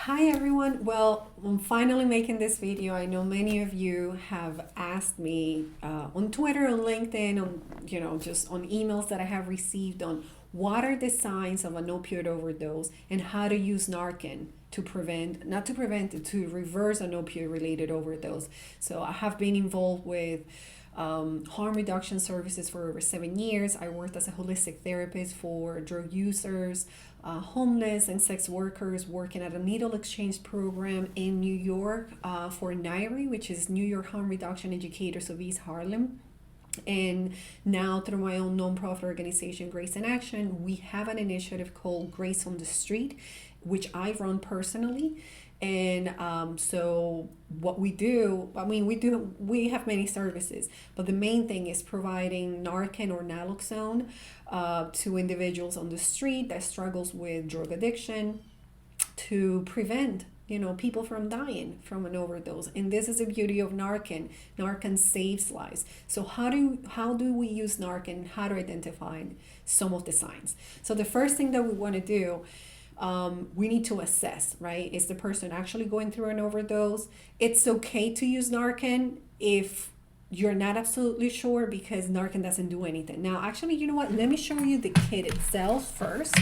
Hi everyone. Well, I'm finally making this video. I know many of you have asked me on Twitter, on LinkedIn, on just on emails that I have received on what are the signs of an opioid overdose and how to use Narcan to prevent, not to prevent it, to reverse an opioid related overdose. So I have been involved with harm reduction services for over 7 years. I worked as a holistic therapist for drug users, homeless, and sex workers, working at a needle exchange program in New York for NYRE, which is New York Harm Reduction Educators of East Harlem. And now, through my own nonprofit organization, Grace in Action, we have an initiative called Grace on the Street, which I run personally. And so, what we do, we have many services, but the main thing is providing Narcan or naloxone to individuals on the street that struggles with drug addiction to prevent people from dying from an overdose. And this is the beauty of Narcan saves lives. So how do we use Narcan? How to identify some of the signs? So the first thing that we want to do, we need to assess, right? Is the person actually going through an overdose? It's okay to use Narcan if you're not absolutely sure, because Narcan doesn't do anything. Now, actually, you know what? Let me show you the kit itself first.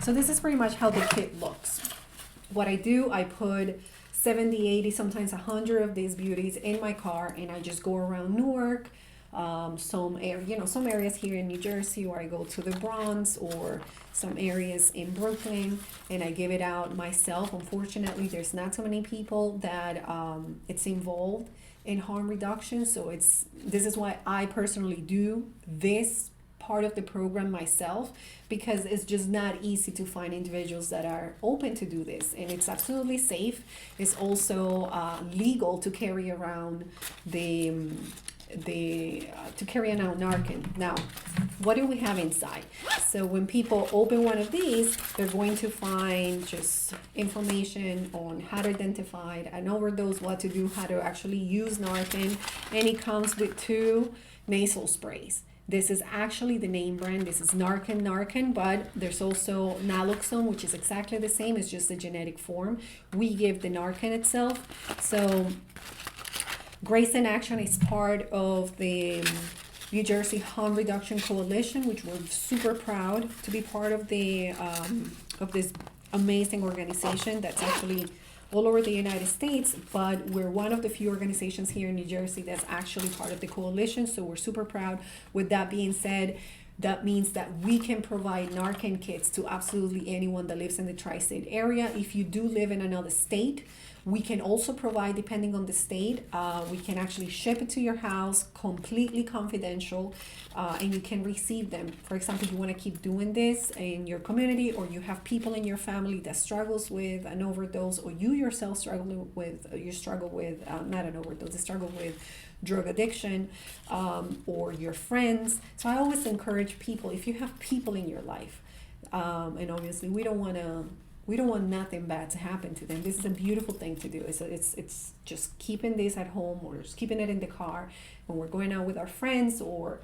So this is pretty much how the kit looks. What I do, I put 70, 80, sometimes 100 of these beauties in my car, and I just go around Newark, some areas here in New Jersey, or I go to the Bronx, or some areas in Brooklyn, and I give it out myself. Unfortunately, there's not so many people that it's involved in harm reduction, so this is why I personally do this part of the program myself, because it's just not easy to find individuals that are open to do this, and it's absolutely safe. It's also legal to carry around to carry around Narcan. Now, what do we have inside? So when people open one of these, they're going to find just information on how to identify an overdose, what to do, how to actually use Narcan, and it comes with 2 nasal sprays. This is actually the name brand. This is Narcan, but there's also naloxone, which is exactly the same. It's just a genetic form. We give the Narcan itself. So Grace in Action is part of the New Jersey Harm Reduction Coalition, which we're super proud to be part of of this amazing organization that's actually all over the United States, but we're one of the few organizations here in New Jersey that's actually part of the coalition, so we're super proud. With that being said, that means that we can provide Narcan kits to absolutely anyone that lives in the tri-state area. If you do live in another state, we can also provide, depending on the state, we can actually ship it to your house, completely confidential, and you can receive them. For example, you want to keep doing this in your community, or you have people in your family that struggles with an overdose, or you yourself struggle with not an overdose, struggle with drug addiction, or your friends. So I always encourage people, if you have people in your life, and obviously we don't want nothing bad to happen to them. This is a beautiful thing to do. It's just keeping this at home, or just keeping it in the car when we're going out with our friends or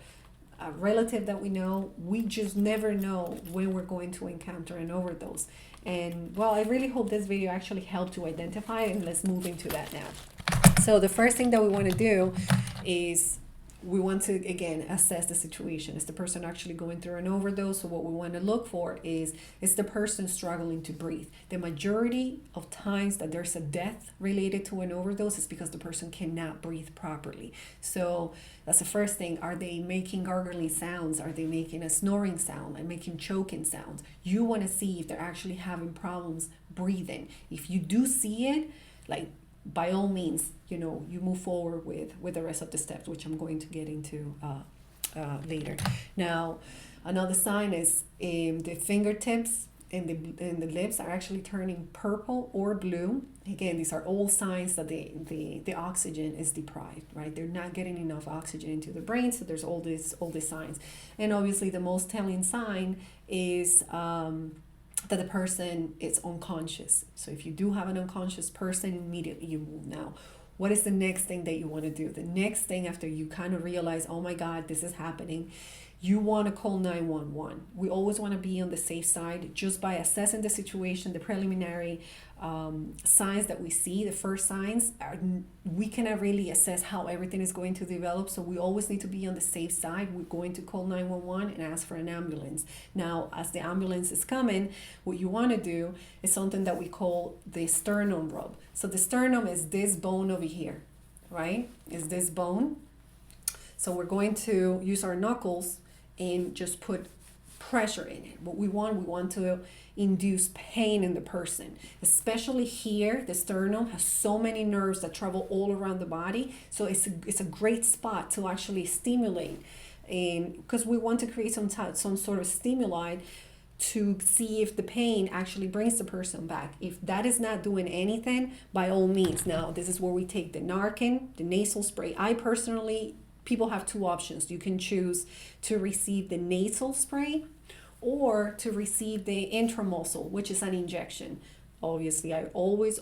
a relative that we know. We just never know when we're going to encounter an overdose. And well, I really hope this video actually helped to identify, and let's move into that now. So the first thing that we want to do is we want to, again, assess the situation. Is the person actually going through an overdose? So what we want to look for is the person struggling to breathe? The majority of times that there's a death related to an overdose is because the person cannot breathe properly. So that's the first thing. Are they making gargling sounds? Are they making a snoring sound and making choking sounds? You want to see if they're actually having problems breathing. If you do see it, like, by all means, you move forward with the rest of the steps, which I'm going to get into later. Now, another sign is the fingertips and the lips are actually turning purple or blue. Again, these are all signs that the oxygen is deprived, right? They're not getting enough oxygen into the brain, so there's all these signs. And obviously, the most telling sign is that the person is unconscious. So if you do have an unconscious person, immediately you move. Now, what is the next thing that you want to do? The next thing, after you kind of realize, oh my God, this is happening, you want to call 911. We always want to be on the safe side just by assessing the situation, the preliminary signs that we see, the first signs. We cannot really assess how everything is going to develop, so we always need to be on the safe side. We're going to call 911 and ask for an ambulance. Now, as the ambulance is coming, what you want to do is something that we call the sternum rub. So the sternum is this bone over here, right? Is this bone. So we're going to use our knuckles and just put pressure in it. What we want to induce pain in the person, especially here. The sternum has so many nerves that travel all around the body, so it's a great spot to actually stimulate, and because we want to create some sort of stimuli to see if the pain actually brings the person back. If that is not doing anything, by all means, now this is where we take the Narcan, the nasal spray. I personally, people have two options. You can choose to receive the nasal spray or to receive the intramucosal, which is an injection. Obviously, I always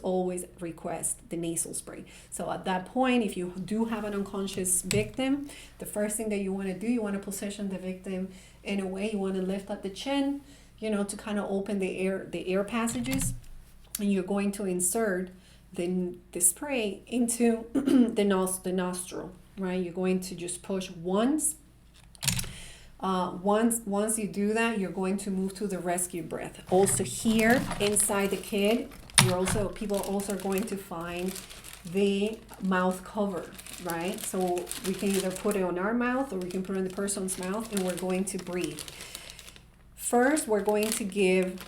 request the nasal spray. So at that point, if you do have an unconscious victim, the first thing that you want to do, you want to position the victim in a way, you want to lift up the chin, to kind of open the air passages, and you're going to insert the spray into the nostril, right? You're going to just push once. Once you do that, you're going to move to the rescue breath. Also here inside the kid, people also are going to find the mouth cover, right? So we can either put it on our mouth or we can put it in the person's mouth, and we're going to breathe. First, we're going to give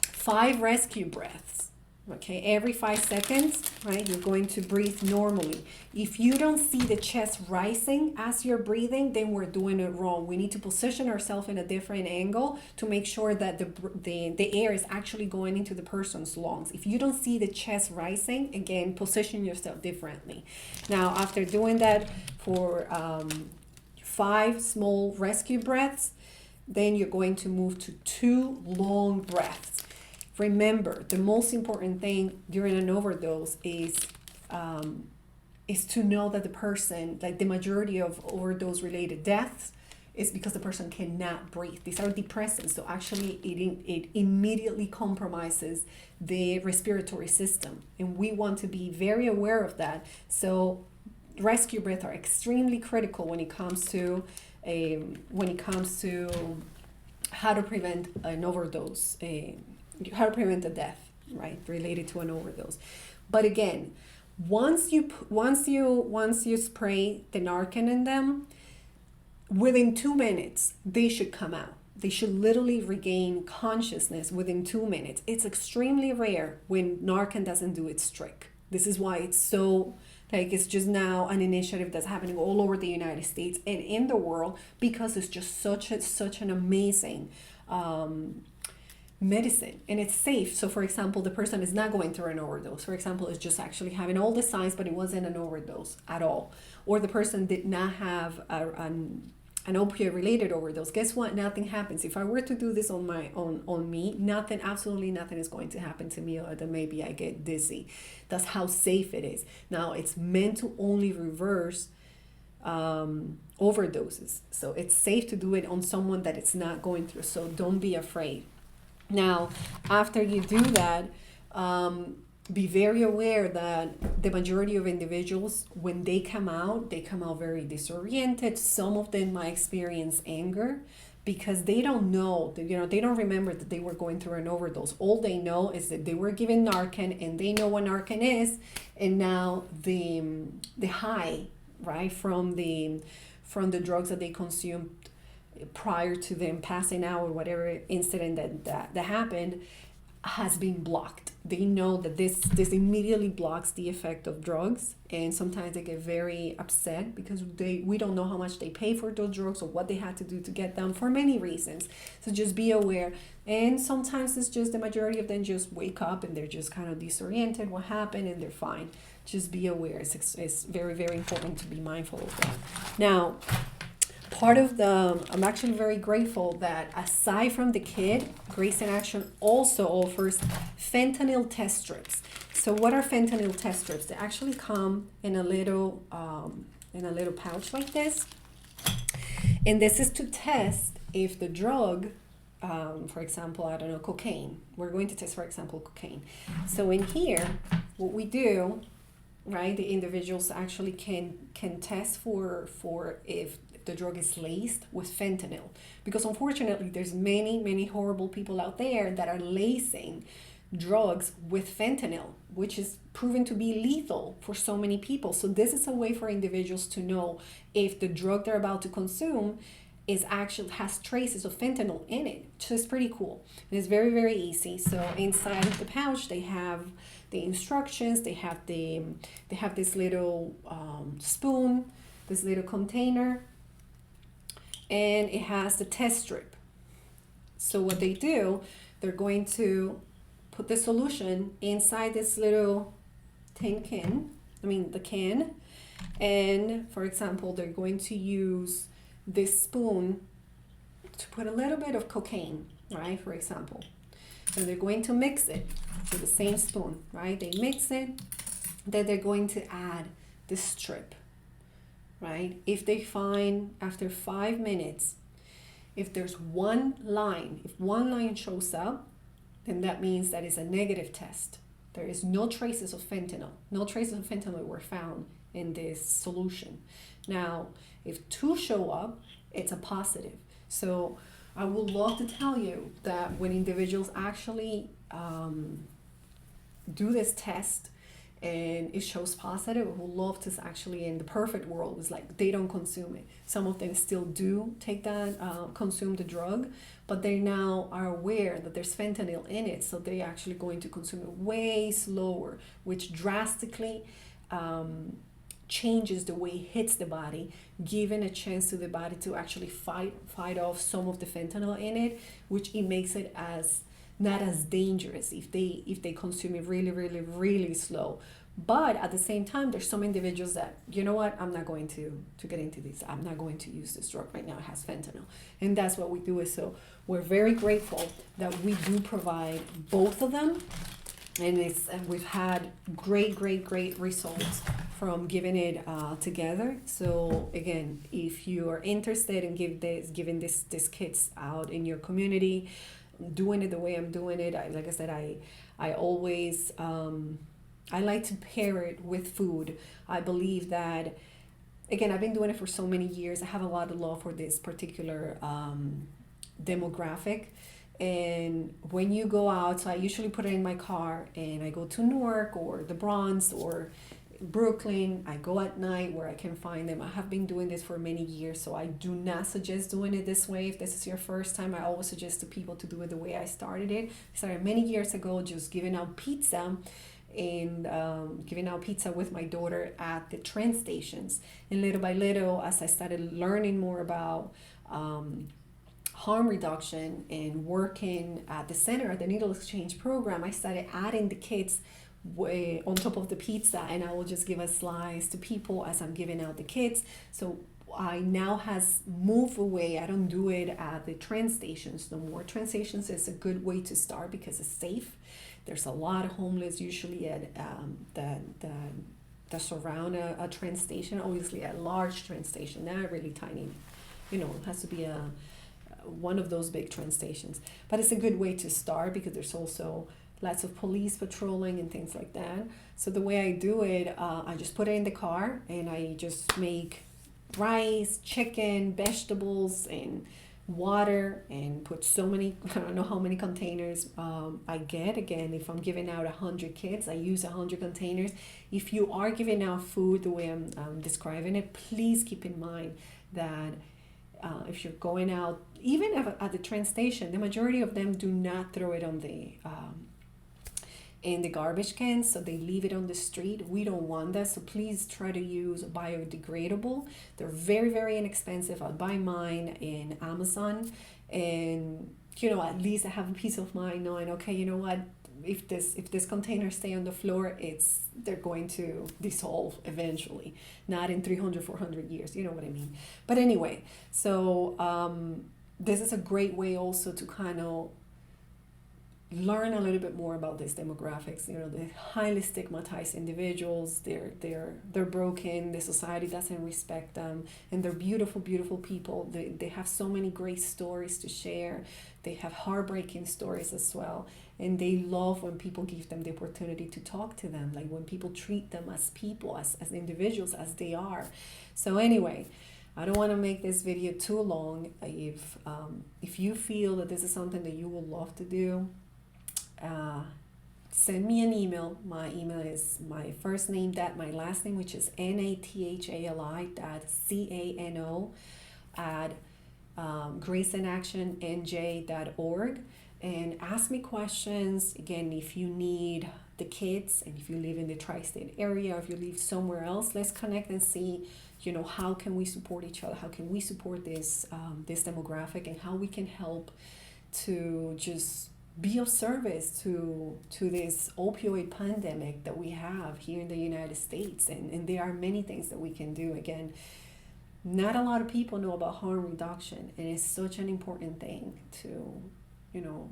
5 rescue breaths. Okay, every 5 seconds, right? You're going to breathe normally. If you don't see the chest rising as you're breathing, then we're doing it wrong. We need to position ourselves in a different angle to make sure that the air is actually going into the person's lungs. If you don't see the chest rising, again, position yourself differently. Now, after doing that for 5 small rescue breaths, then you're going to move to 2 long breaths. Remember, the most important thing during an overdose is to know that the person, like the majority of overdose related deaths, is because the person cannot breathe. These are depressants, so actually it immediately compromises the respiratory system, and we want to be very aware of that. So rescue breaths are extremely critical when it comes to how to prevent an overdose. How to prevent a death, right, related to an overdose. But again, once you spray the Narcan in them, within 2 minutes they should come out. They should literally regain consciousness within 2 minutes. It's extremely rare when Narcan doesn't do its trick. This is why it's so, it's just now an initiative that's happening all over the United States and in the world, because it's just such an amazing medicine, and it's safe. So for example, the person is not going through an overdose. For example, is just actually having all the signs, but it wasn't an overdose at all. Or the person did not have an opioid related overdose. Guess what? Nothing happens. If I were to do this on me, absolutely nothing is going to happen to me, or that maybe I get dizzy. That's how safe it is. Now, it's meant to only reverse overdoses. So it's safe to do it on someone that it's not going through. So don't be afraid. Now, after you do that, be very aware that the majority of individuals, when they come out very disoriented. Some of them might experience anger because they don't know, they don't remember that they were going through an overdose. All they know is that they were given Narcan, and they know what Narcan is, and now the high, right, from the drugs that they consumed prior to them passing out, or whatever incident that happened, has been blocked. They know that this immediately blocks the effect of drugs, and sometimes they get very upset because we don't know how much they pay for those drugs or what they had to do to get them, for many reasons. So just be aware. And sometimes it's just the majority of them just wake up and they're just kind of disoriented, what happened, and they're fine. Just be aware. It's very, very important to be mindful of that. Now, I'm actually very grateful that aside from the kit, Grace in Action also offers fentanyl test strips. So what are fentanyl test strips? They actually come in a little pouch like this. And this is to test if the drug, for example, I don't know, cocaine. We're going to test, for example, cocaine. So in here, what we do, right, the individuals actually can test for if the drug is laced with fentanyl, because unfortunately there's many horrible people out there that are lacing drugs with fentanyl, which is proven to be lethal for so many people. So this is a way for individuals to know if the drug they're about to consume is actually has traces of fentanyl in it. So it's pretty cool. And it's very easy. So inside of the pouch they have the instructions, they have this little spoon, this little container, and it has the test strip. So what they do, they're going to put the solution inside this little the can, and for example, they're going to use this spoon to put a little bit of cocaine, right, for example. So they're going to mix it with the same spoon, right? They mix it, then they're going to add the strip, right? If they find after 5 minutes, if there's one line shows up, then that means that is a negative test. There is no traces of fentanyl. No traces of fentanyl were found in this solution. Now, if 2 show up, it's a positive. So I would love to tell you that when individuals actually do this test and it shows positive, I would love to actually, in the perfect world, is like they don't consume it. Some of them still do take that, consume the drug, but they now are aware that there's fentanyl in it, so they're actually going to consume it way slower, which drastically changes the way it hits the body, giving a chance to the body to actually fight off some of the fentanyl in it, which it makes it as not as dangerous if they consume it really slow. But at the same time, there's some individuals that, you know what, I'm not going to get into this. I'm not going to use this drug right now. It has fentanyl. And that's what we do. Is so we're very grateful that we do provide both of them. And we've had great results from giving it together. So again, if you are interested in giving this kits out in your community, doing it the way I'm doing it, like I said, I always I like to pair it with food. I believe that, again, I've been doing it for so many years. I have a lot of love for this particular demographic. And when you go out, so I usually put it in my car and I go to Newark or the Bronx or Brooklyn. I go at night where I can find them. I have been doing this for many years, so I do not suggest doing it this way. If this is your first time, I always suggest to people to do it the way I started it. I started many years ago just giving out pizza and giving out pizza with my daughter at the train stations. And little by little, as I started learning more about harm reduction and working at the center at the needle exchange program, I started adding the kits on top of the pizza, and I will just give a slice to people as I'm giving out the kits. So I now has moved away. I don't do it at the train stations no more. Train stations is a good way to start because it's safe. There's a lot of homeless usually at that surround a train station. Obviously a large train station, not really tiny. It has to be one of those big train stations. But it's a good way to start because there's also lots of police patrolling and things like that. So the way I do it, I just put it in the car and I just make rice, chicken, vegetables, and water, and put so many, I don't know how many containers I get. Again, if I'm giving out 100 kits, I use 100 containers. If you are giving out food the way I'm describing it, please keep in mind that if you're going out, even at the train station, the majority of them do not throw it on in the garbage cans, so they leave it on the street. We don't want that, so please try to use biodegradable. They're very inexpensive. I'll buy mine in Amazon, and at least I have a peace of mind knowing, okay, you know what, if this container stay on the floor, they're going to dissolve eventually, not in 300-400 years, you know what I mean. But anyway, so this is a great way also to kind of learn a little bit more about these demographics. You know, the highly stigmatized individuals, they're broken, the society doesn't respect them, and they're beautiful, beautiful people. They have so many great stories to share. They have heartbreaking stories as well, and they love when people give them the opportunity to talk to them, like when people treat them as people, as individuals, as they are. So anyway, I don't want to make this video too long. If you feel that this is something that you would love to do, send me an email. My email is my first name dot my last name, which is nathali.cano at graceinactionnj.org, and ask me questions. Again, if you need the kids, and if you live in the tri-state area, or if you live somewhere else, let's connect and see, you know, how can we support each other? How can we support this demographic, and how we can help to just be of service to this opioid pandemic that we have here in the United States. And there are many things that we can do. Again, not a lot of people know about harm reduction, and it's such an important thing to, you know,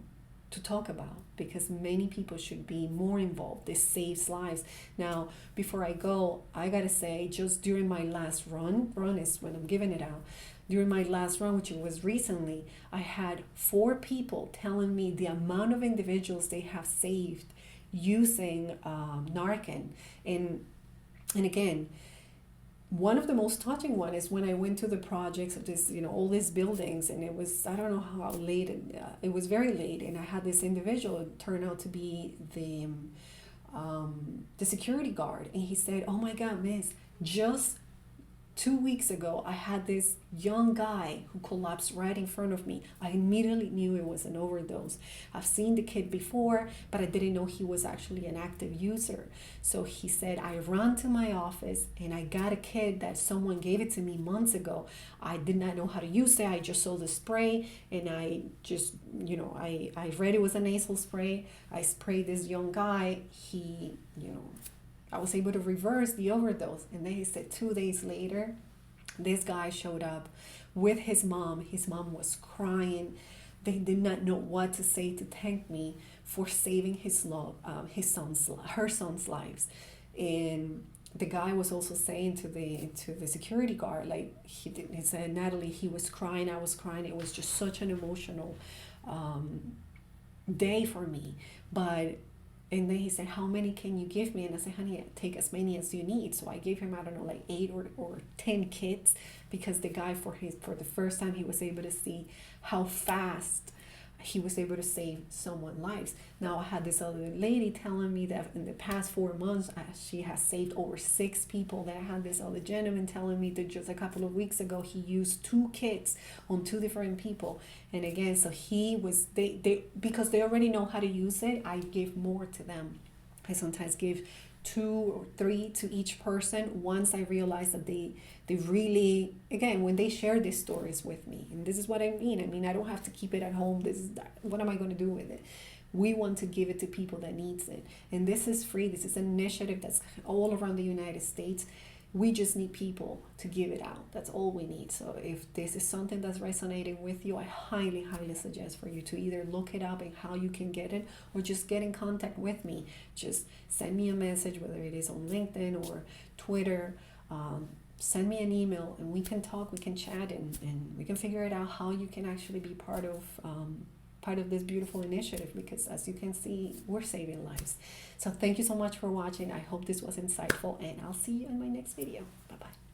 to talk about, because many people should be more involved. This saves lives. Now, before I go, I gotta say, just during my last run is when I'm giving it out. During my last run, which was recently, I had 4 people telling me the amount of individuals they have saved using Narcan. And again, one of the most touching one is when I went to the projects of this, you know, all these buildings, and it was, I don't know how late, it was very late, and I had this individual turn out to be the security guard, and he said, "Oh my God, miss, just 2 weeks ago, I had this young guy who collapsed right in front of me. I immediately knew it was an overdose. I've seen the kid before, but I didn't know he was actually an active user." So he said, "I ran to my office and I got a kid that someone gave it to me months ago. I did not know how to use it. I just saw the spray, and I just, you know, I read it was a nasal spray. I sprayed this young guy. He, you know, I was able to reverse the overdose." And then he said 2 days later, this guy showed up with his mom. His mom was crying. They did not know what to say to thank me for saving her son's lives. And the guy was also saying to the security guard, like, he said, "Natalie, he was crying, I was crying. It was just such an emotional day for me. But," and then he said, "How many can you give me?" And I said, "Honey, take as many as you need." So I gave him, I don't know, like 8 or 10 kits, because the guy, for the first time, he was able to see how fast he was able to save someone's lives. Now, I had this other lady telling me that in the past 4 months, she has saved over 6 people. Then I had this other gentleman telling me that just a couple of weeks ago, he used 2 kits on 2 different people. And again, so he was, they because they already know how to use it, I give more to them. I sometimes give 2 or 3 to each person once I realize that they really, again, when they share these stories with me, and this is what I mean, I don't have to keep it at home. What am I going to do with it? We want to give it to people that needs it, and this is free. This is an initiative that's all around the United States. We just need people to give it out. That's all we need. So if this is something that's resonating with you, I highly, highly suggest for you to either look it up and how you can get it, or just get in contact with me. Just send me a message, whether it is on LinkedIn or Twitter. Send me an email, and we can talk, we can chat, and we can figure it out how you can actually be part of this beautiful initiative, because as you can see, we're saving lives. So thank you so much for watching. I hope this was insightful, and I'll see you in my next video. Bye-bye.